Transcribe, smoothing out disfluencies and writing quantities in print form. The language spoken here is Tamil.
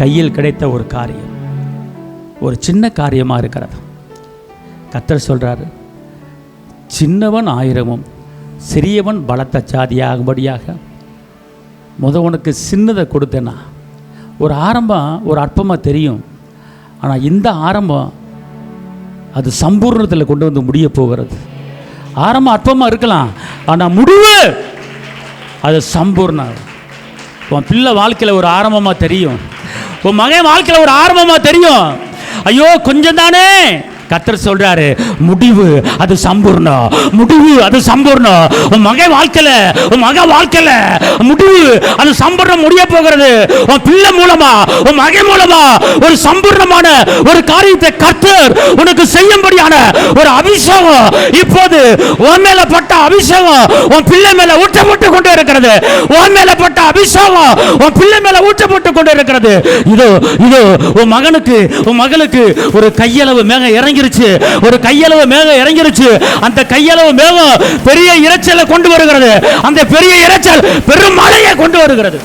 கையில் கிடைத்த ஒரு காரியம், ஒரு சின்ன காரியமாக இருக்கிறது. கர்த்தர் சொல்கிறாரு, சின்னவன் 1000 சிறியவன் பலத்த சாதியாகும்படியாக உனக்கு சின்னதை கொடுத்தேன்னா. ஒரு ஆரம்பம் ஒரு அற்பமாக தெரியும், ஆனால் இந்த ஆரம்பம் அது சம்பூர்ணத்தில் கொண்டு வந்து முடிய போகிறது. ஆரம்பம் அற்பமாக இருக்கலாம், ஆனால் முடிவு அது சம்பூர்ணம். உன் பிள்ளை வாழ்க்கையில் ஒரு ஆரம்பமாக தெரியும், உன் மகன் வாழ்க்கையில் ஒரு ஆரம்பமாக தெரியும். ஐயோ கொஞ்சம் தானே, கர்த்தர் சொல்றாரு, முடிவு அது சம்பூர்ணம், முடிவு அது சம்பூர்ணம். உன் மகன் வாழ்க்கையில, உன் மக வாழ்க்கையில முடிவு அது சம்பூர்ணம் முடிய போகிறது. உன் பிள்ளை மூலமா, உன் மகன் மூலமா ஒரு சம்பூர்ணமான ஒரு காரியத்தை கர்த்தர் உனக்கு செய்யும்படியான ஒரு அபிஷேகம் இப்போது உன் மேல பட்ட அபிஷேகம் உன் பிள்ளை மேல ஊற்றப்பட்டு கொண்டு இருக்கிறது. உன் மேல பட்ட அபிஷேகம் உன் பிள்ளை மேல ஊற்றப்பட்டு கொண்டு இருக்கிறது. இதோ இதோ உன் மகனுக்கு, உன் மகளுக்கு ஒரு கையளவு மேகம் இறங்கி, ஒரு கையளவு மேகம் இறங்கிருச்சு. அந்த கையளவு மேகம் பெரிய இரைச்சலை கொண்டு வருகிறது. அந்த பெரிய இரைச்சல் பெரும் மழையை கொண்டு வருகிறது.